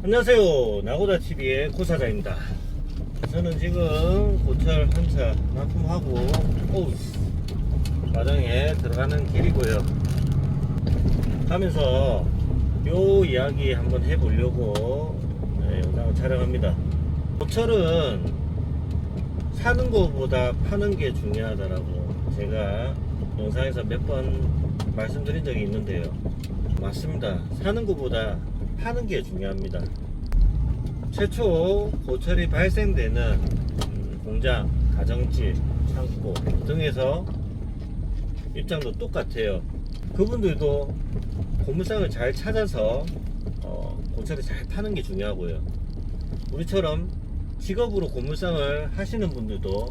안녕하세요, 나고다TV의 고사장입니다. 저는 지금 고철 한차 납품하고 마장에 들어가는 길이고요. 가면서 요 이야기 한번 해보려고 영상을 촬영합니다. 고철은 사는 것보다 파는 게 중요하다라고 제가 영상에서 몇 번 말씀드린 적이 있는데요. 맞습니다. 사는 것보다 파는 게 중요합니다. 최초 고철이 발생되는 공장, 가정집, 창고 등에서 입장도 똑같아요. 그분들도 고물상을 잘 찾아서 고철을 잘 파는 게 중요하고요. 우리처럼 직업으로 고물상을 하시는 분들도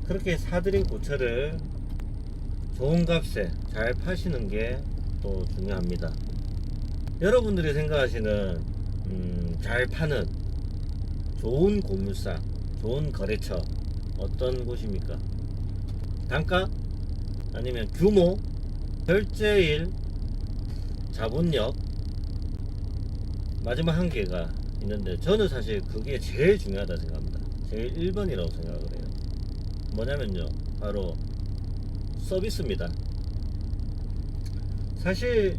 그렇게 사들인 고철을 좋은 값에 잘 파시는 게 또 중요합니다. 여러분들이 생각하시는 잘 파는 좋은 고물상, 좋은 거래처 어떤 곳입니까? 단가? 아니면 규모? 결제일? 자본력? 마지막 한 개가 있는데 저는 사실 그게 제일 중요하다 생각합니다. 제일 1번이라고 생각을 해요. 뭐냐면요, 바로 서비스입니다. 사실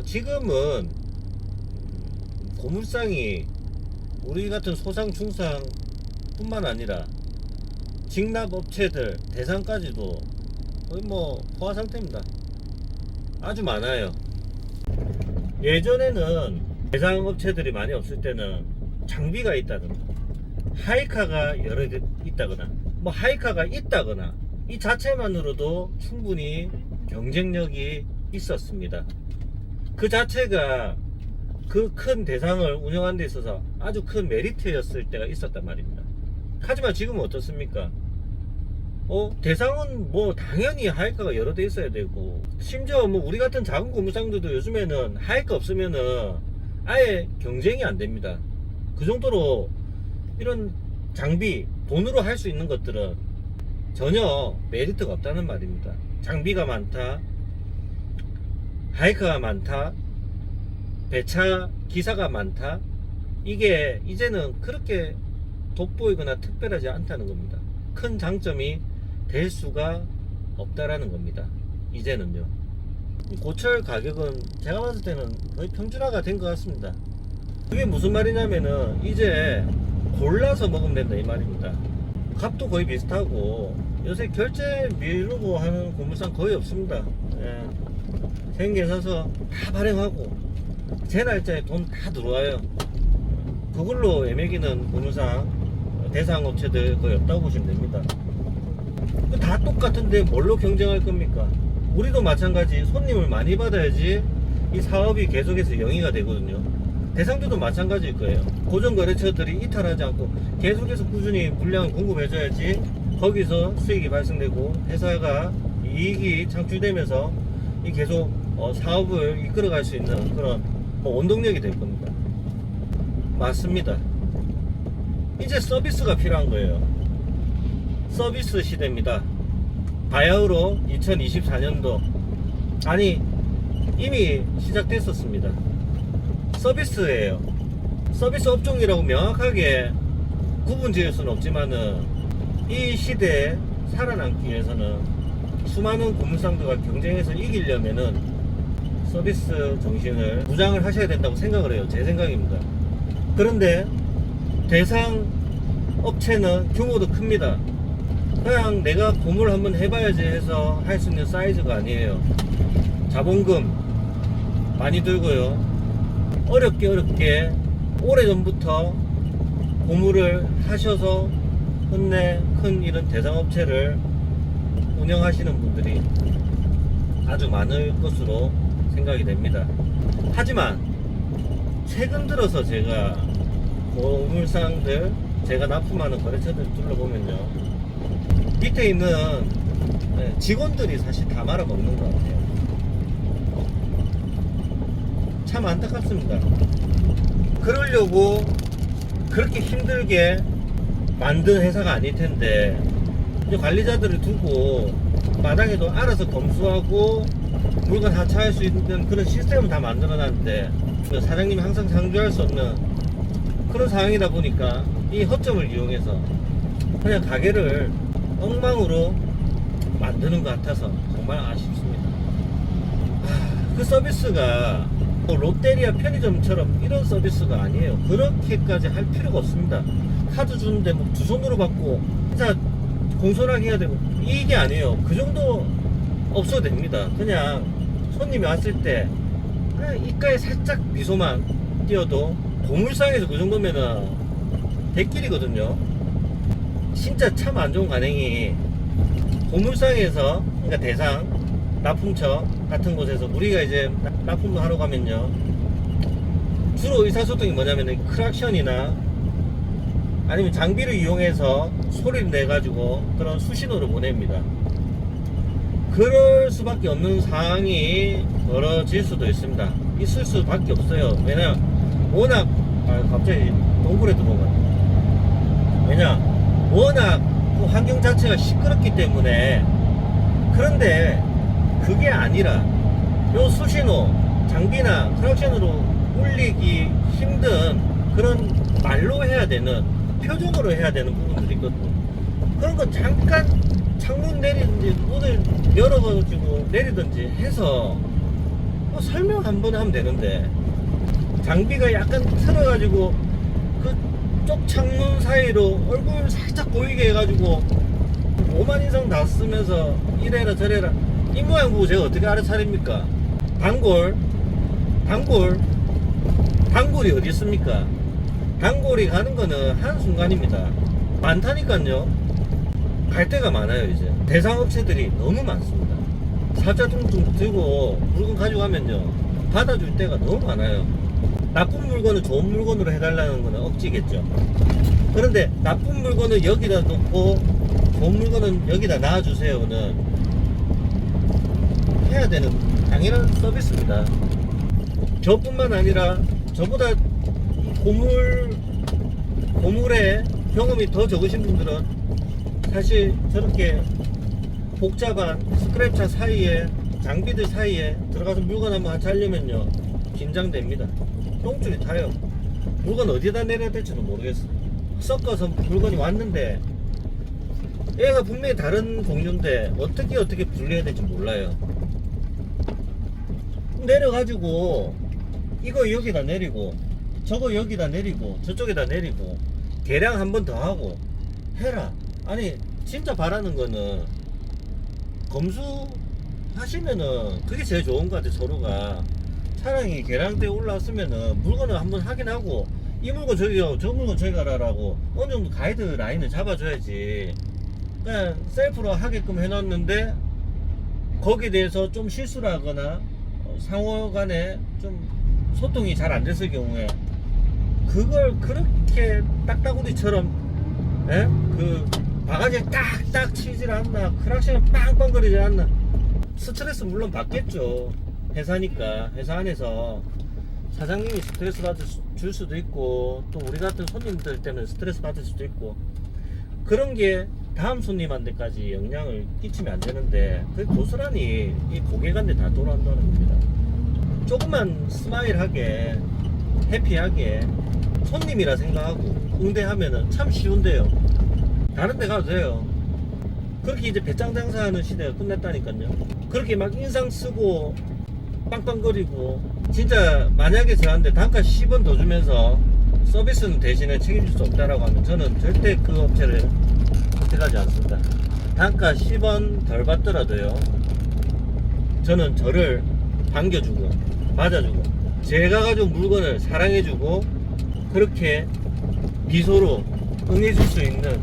지금은 고물상이 우리 같은 소상 중상 뿐만 아니라 직납업체들 대상까지도 거의 포화 상태입니다. 아주 많아요. 예전에는 대상업체들이 많이 없을 때는 장비가 있다거나 하이카가 여러 개 있다거나 하이카가 있다거나 이 자체만으로도 충분히 경쟁력이 있었습니다. 그 자체가 그 큰 대상을 운영하는 데 있어서 아주 큰 메리트였을 때가 있었단 말입니다. 하지만 지금은 어떻습니까? 대상은 당연히 하이카가 여러 대 있어야 되고, 심지어 우리 같은 작은 고물상들도 요즘에는 하이카 없으면은 아예 경쟁이 안 됩니다. 그 정도로 이런 장비, 돈으로 할 수 있는 것들은 전혀 메리트가 없다는 말입니다. 장비가 많다, 하이카가 많다, 배차 기사가 많다, 이게 이제는 그렇게 돋보이거나 특별하지 않다는 겁니다. 큰 장점이 될 수가 없다라는 겁니다. 이제는요. 고철 가격은 제가 봤을 때는 거의 평준화가 된 것 같습니다. 그게 무슨 말이냐면은 이제 골라서 먹으면 된다 이 말입니다. 값도 거의 비슷하고 요새 결제 미루고 하는 고물상 거의 없습니다. 생계 사서 다 발행하고 제 날짜에 돈 다 들어와요. 그걸로 애매기는 고물상 대상 업체들 거의 없다고 보시면 됩니다. 다 똑같은데 뭘로 경쟁할 겁니까? 우리도 마찬가지 손님을 많이 받아야지 이 사업이 계속해서 영위가 되거든요. 대상들도 마찬가지일 거예요. 고정 거래처들이 이탈하지 않고 계속해서 꾸준히 물량을 공급해줘야지 거기서 수익이 발생되고 회사가 이익이 창출되면서 이 계속 사업을 이끌어갈 수 있는 그런 원동력이 될 겁니다. 맞습니다. 이제 서비스가 필요한 거예요. 서비스 시대입니다. 바야흐로 2024년도 아니 이미 시작됐었습니다. 서비스예요. 서비스 업종이라고 명확하게 구분 지을 수는 없지만은 이 시대에 살아남기 위해서는 수많은 고물상들과 경쟁해서 이기려면은 서비스 정신을 무장을 하셔야 된다고 생각을 해요. 제 생각입니다. 그런데 대상 업체는 규모도 큽니다. 그냥 내가 고물 한번 해봐야지 해서 할 수 있는 사이즈가 아니에요. 자본금 많이 들고요. 어렵게 오래전부터 고물을 하셔서 끝내 큰 이런 대상업체를 운영하시는 분들이 아주 많을 것으로 생각이 됩니다. 하지만 최근 들어서 제가 고물상들, 제가 납품하는 거래처들 둘러보면요, 밑에 있는 직원들이 사실 다 말아먹는 것 같아요. 참 안타깝습니다. 그러려고 그렇게 힘들게 만든 회사가 아닐 텐데 관리자들을 두고 마당에도 알아서 검수하고 물건 하차할 수 있는 그런 시스템을 다 만들어놨는데 사장님이 항상 장주할 수 없는 그런 상황이다 보니까 이 허점을 이용해서 그냥 가게를 엉망으로 만드는 것 같아서 정말 아쉽습니다. 그 서비스가 뭐 롯데리아 편의점처럼 이런 서비스가 아니에요. 그렇게까지 할 필요가 없습니다. 카드 주는데 뭐 두 손으로 받고 진짜 공손하게 해야 되고 이게 아니에요. 그 정도 없어도 됩니다. 그냥 손님이 왔을 때 그냥 입가에 살짝 미소만 띄어도 고물상에서 그 정도면은 대길이거든요. 진짜 참 안 좋은 관행이 고물상에서, 그러니까 대상 납품처 같은 곳에서 우리가 이제 납품을 하러 가면요, 주로 의사소통이 뭐냐면 크락션이나 아니면 장비를 이용해서 소리를 내가지고 그런 수신호를 보냅니다. 그럴 수밖에 없는 상황이 벌어질 수도 있습니다. 있을 수밖에 없어요. 왜냐 워낙 갑자기 동굴에 들어오네. 왜냐 워낙 그 환경 자체가 시끄럽기 때문에. 그런데 그게 아니라 요 수신호 장비나 크락션으로 울리기 힘든 그런 말로 해야 되는, 표정으로 해야 되는 부분들이 있거든요. 그런 건 잠깐 창문 내리든지 문을 열어가지고 내리든지 해서 뭐 설명 한 번 하면 되는데, 장비가 약간 틀어가지고 그쪽 창문 사이로 얼굴 살짝 보이게 해가지고 5만 이상 다 쓰면서 이래라 저래라, 이 모양 보고 제가 어떻게 알아차립니까? 단골이 어디 있습니까? 단골이 가는 거는 한순간입니다. 많다니까요. 갈 데가 많아요. 이제 대상 업체들이 너무 많습니다. 사자 퉁퉁 들고 물건 가져가면요, 받아줄 때가 너무 많아요. 나쁜 물건을 좋은 물건으로 해달라는 거는 억지겠죠. 그런데 나쁜 물건을 여기다 놓고 좋은 물건은 여기다 놔주세요는 해야 되는 당연한 서비스입니다. 저뿐만 아니라 저보다 고물의 경험이 더 적으신 분들은 사실 저렇게 복잡한 스크랩차 사이에, 장비들 사이에 들어가서 물건 한번 같이 하려면요, 긴장됩니다. 똥줄이 타요. 물건 어디다 내려야 될지도 모르겠어. 섞어서 물건이 왔는데 얘가 분명히 다른 종류인데 어떻게 분리해야 될지 몰라요. 내려가지고 이거 여기다 내리고 저거 여기다 내리고 저쪽에다 내리고 계량 한 번 더 하고 해라. 아니 진짜 바라는 거는 검수하시면은 그게 제일 좋은 것 같아요. 서로가 차량이 계량대에 올라왔으면은 물건을 한번 확인하고 이 물건 저기요, 저 물건 저기 가라라고 어느 정도 가이드 라인을 잡아줘야지. 그냥 셀프로 하게끔 해놨는데 거기에 대해서 좀 실수를 하거나 상호 간에 좀 소통이 잘 안 됐을 경우에 그걸 그렇게 딱따구리처럼, 예? 그 바가지에 딱딱 치질 않나, 크락션을 빵빵거리지 않나. 스트레스 물론 받겠죠. 회사니까. 회사 안에서 사장님이 스트레스 줄 수도 있고 또 우리 같은 손님들 때문에 스트레스 받을 수도 있고, 그런 게 다음 손님한테까지 영향을 끼치면 안 되는데 그게 고스란히 이 고객한테 다 돌아온다는 겁니다. 조금만 스마일하게 해피하게 손님이라 생각하고 응대하면은 참 쉬운데요. 다른 데 가도 돼요. 그렇게 이제 배짱 장사하는 시대가 끝났다니까요. 그렇게 막 인상 쓰고 빵빵거리고, 진짜 만약에 저한테 단가 10원 더 주면서 서비스는 대신에 책임질 수 없다라고 하면 저는 절대 그 업체를 선택하지 않습니다. 단가 10원 덜 받더라도요, 저는 저를 반겨주고 맞아주고 제가 가져온 물건을 사랑해주고 그렇게 미소로 응해줄 수 있는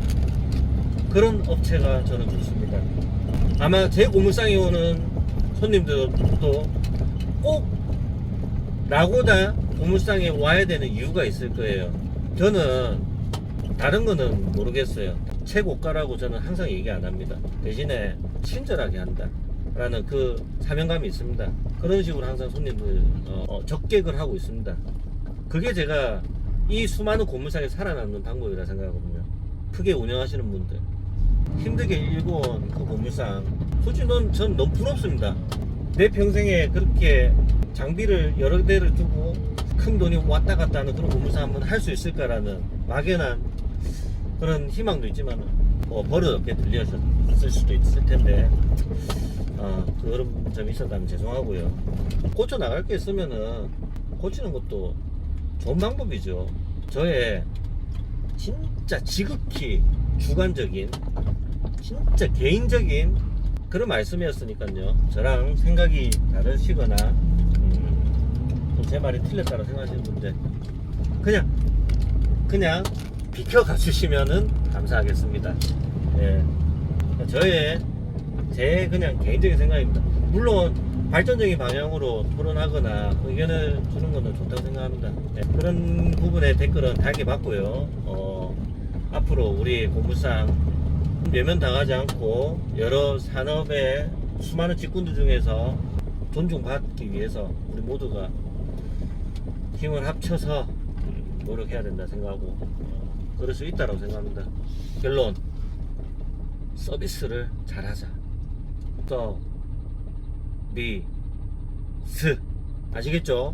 그런 업체가 저는 좋습니다. 아마 제 고물상에 오는 손님들도 꼭 라고다 고물상에 와야 되는 이유가 있을 거예요. 저는 다른 거는 모르겠어요. 최고가라고 저는 항상 얘기 안 합니다. 대신에 친절하게 한다 라는 그 사명감이 있습니다. 그런 식으로 항상 손님들 적객을 하고 있습니다. 그게 제가 이 수많은 고물상에 살아남는 방법이라 생각하거든요. 크게 운영하시는 분들, 힘들게 일궈온 그 고물상, 솔직히 전 너무 부럽습니다. 내 평생에 그렇게 장비를 여러 대를 두고 큰 돈이 왔다 갔다 하는 그런 고물상 한번 할 수 있을까라는 막연한 그런 희망도 있지만 버릇없게 들렸을 수도 있을 텐데 그런 점이 있었다면 죄송하고요. 고쳐 나갈 게 있으면은 고치는 것도 좋은 방법이죠. 저의 진짜 지극히 주관적인 진짜 개인적인 그런 말씀이었으니까요. 저랑 생각이 다르시거나 또 제 말이 틀렸다고 생각하시는 분들 그냥 비켜가 주시면은 감사하겠습니다. 예. 제 그냥 개인적인 생각입니다. 물론 발전적인 방향으로 토론하거나 의견을 주는 것은 좋다고 생각합니다. 예. 그런 부분에 댓글은 달게 받고요. 앞으로 우리 고물상 외면당하지 않고 여러 산업의 수많은 직군들 중에서 존중받기 위해서 우리 모두가 힘을 합쳐서 노력해야 된다 생각하고 그럴 수 있다고 생각합니다. 결론, 서비스를 잘하자. 서비스 아시겠죠?